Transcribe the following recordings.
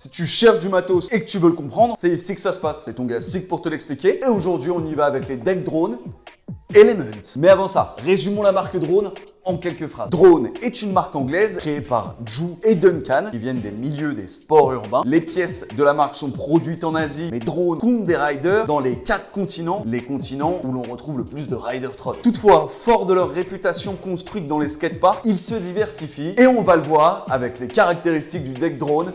Si tu cherches du matos et que tu veux le comprendre, c'est ici que ça se passe. C'est ton gars Sig pour te l'expliquer. Et aujourd'hui, on y va avec les decks drone Element. Mais avant ça, résumons la marque Drone en quelques phrases. Drone est une marque anglaise créée par Ju et Duncan qui viennent des milieux des sports urbains. Les pièces de la marque sont produites en Asie, mais Drone compte des riders dans les 4 continents, les continents où l'on retrouve le plus de rider trot. Toutefois, fort de leur réputation construite dans les skateparks, ils se diversifient et on va le voir avec les caractéristiques du deck Drone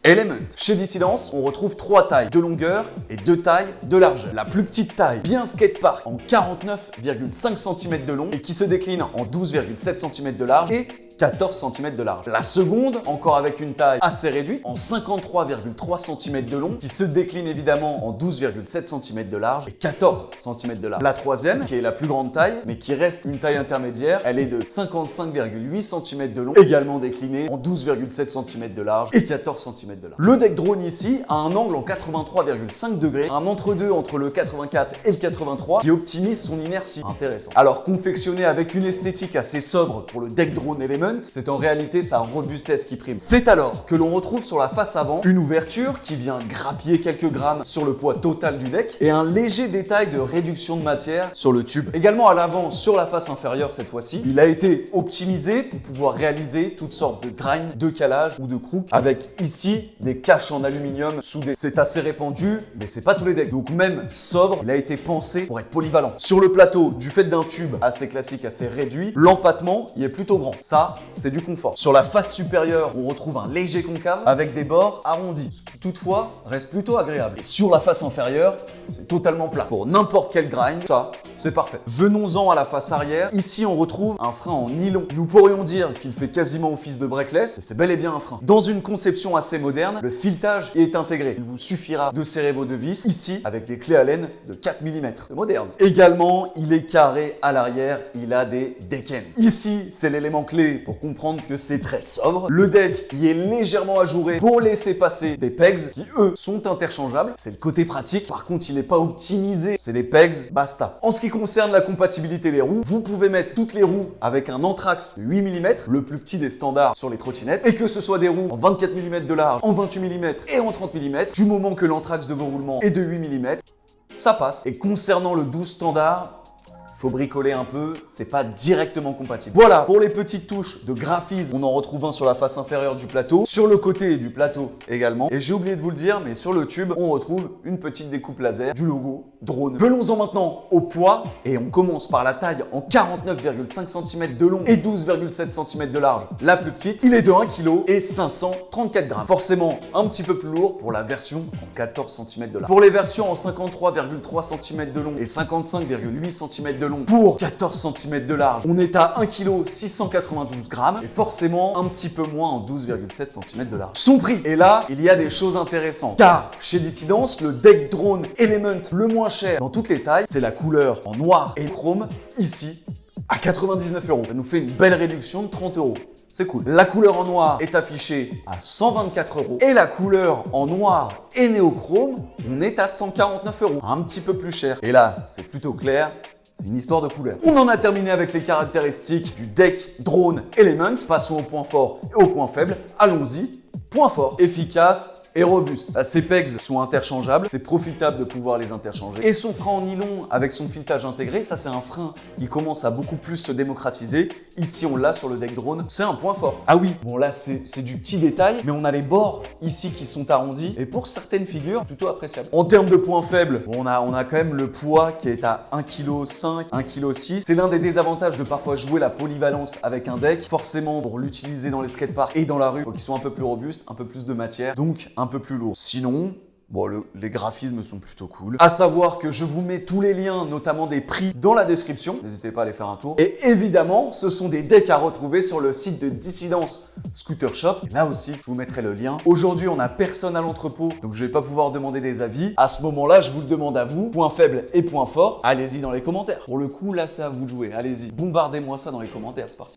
Element. Chez Dissidence, on retrouve 3 tailles de longueur et 2 tailles de largeur. La plus petite taille, bien skatepark, en 49,5 cm de long et qui se décline en 12,7 cm de large et 14 cm de large. La seconde, encore avec une taille assez réduite, en 53,3 cm de long, qui se décline évidemment en 12,7 cm de large et 14 cm de large. La troisième, qui est la plus grande taille, mais qui reste une taille intermédiaire, elle est de 55,8 cm de long, également déclinée en 12,7 cm de large et 14 cm de large. Le deck drone ici a un angle en 83,5 degrés, un entre-deux entre le 84 et le 83, qui optimise son inertie. Intéressant. Alors, confectionné avec une esthétique assez sobre pour le deck drone Element, c'est en réalité sa robustesse qui prime. C'est alors que l'on retrouve sur la face avant une ouverture qui vient grappiller quelques grammes sur le poids total du deck et un léger détail de réduction de matière sur le tube. Également à l'avant, sur la face inférieure cette fois-ci, il a été optimisé pour pouvoir réaliser toutes sortes de grinds, de calage ou de crook avec ici des caches en aluminium soudées. C'est assez répandu, mais c'est pas tous les decks. Donc même sobre, il a été pensé pour être polyvalent. Sur le plateau, du fait d'un tube assez classique, assez réduit, l'empattement y est plutôt grand. Ça, c'est du confort. Sur la face supérieure, on retrouve un léger concave avec des bords arrondis, ce qui toutefois reste plutôt agréable. Et sur la face inférieure, c'est totalement plat. Pour n'importe quel grind, ça, c'est parfait. Venons-en à la face arrière. Ici, on retrouve un frein en nylon. Nous pourrions dire qu'il fait quasiment office de brakeless, et c'est bel et bien un frein. Dans une conception assez moderne, le filetage y est intégré. Il vous suffira de serrer vos deux vis, ici, avec des clés Allen de 4 mm. C'est moderne. Également, il est carré à l'arrière, il a des deckends. Ici, c'est l'élément clé pour comprendre que c'est très sobre. Le deck y est légèrement ajouré pour laisser passer des pegs qui, eux, sont interchangeables. C'est le côté pratique. Par contre, il n'est pas optimisé. C'est des pegs, basta. En ce qui concerne la compatibilité des roues, vous pouvez mettre toutes les roues avec un anthrax de 8 mm, le plus petit des standards sur les trottinettes, et que ce soit des roues en 24 mm de large, en 28 mm et en 30 mm, du moment que l'anthrax de vos roulements est de 8 mm, ça passe. Et concernant le 12 standard, faut bricoler un peu, c'est pas directement compatible. Voilà, pour les petites touches de graphisme, on en retrouve un sur la face inférieure du plateau, sur le côté du plateau également. Et j'ai oublié de vous le dire, mais sur le tube, on retrouve une petite découpe laser du logo Drone. Venons-en maintenant au poids, et on commence par la taille en 49,5 cm de long et 12,7 cm de large. La plus petite, il est de 1 kg et 534 grammes. Forcément, un petit peu plus lourd pour la version en 14 cm de large. Pour les versions en 53,3 cm de long et 55,8 cm de long, pour 14 cm de large, on est à 1 kg 692 grammes et forcément un petit peu moins en 12,7 cm de large. Son prix, et là, il y a des choses intéressantes car chez Dissidence, le deck drone Element le moins cher dans toutes les tailles, c'est la couleur en noir et chrome, ici, à 99 €. Ça nous fait une belle réduction de 30 €. C'est cool. La couleur en noir est affichée à 124 € et la couleur en noir et néochrome, on est à 149 €. Un petit peu plus cher. Et là, c'est plutôt clair. C'est une histoire de couleur. On en a terminé avec les caractéristiques du deck drone Element. Passons au point fort et au point faible. Allons-y. Point fort, efficace et robuste. Ces pegs sont interchangeables, c'est profitable de pouvoir les interchanger. Et son frein en nylon avec son filetage intégré, ça c'est un frein qui commence à beaucoup plus se démocratiser. Ici on l'a sur le deck drone, c'est un point fort. Ah oui, bon là c'est du petit détail, mais on a les bords ici qui sont arrondis et pour certaines figures, plutôt appréciable. En termes de points faibles, bon, on a quand même le poids qui est à 1,5 kg, 1,6 kg. C'est l'un des désavantages de parfois jouer la polyvalence avec un deck. Forcément, pour l'utiliser dans les skateparks et dans la rue, il faut qu'ils soient un peu plus robustes, un peu plus de matière, donc un peu plus lourd. Sinon, bon, les graphismes sont plutôt cool. À savoir que je vous mets tous les liens, notamment des prix, dans la description. N'hésitez pas à aller faire un tour. Et évidemment, ce sont des decks à retrouver sur le site de Dissidence Scooter Shop. Et là aussi, je vous mettrai le lien. Aujourd'hui, on n'a personne à l'entrepôt, donc je vais pas pouvoir demander des avis. À ce moment-là, je vous le demande à vous. Point faible et point fort, allez-y dans les commentaires. Pour le coup, là, c'est à vous de jouer. Allez-y, bombardez-moi ça dans les commentaires, c'est parti.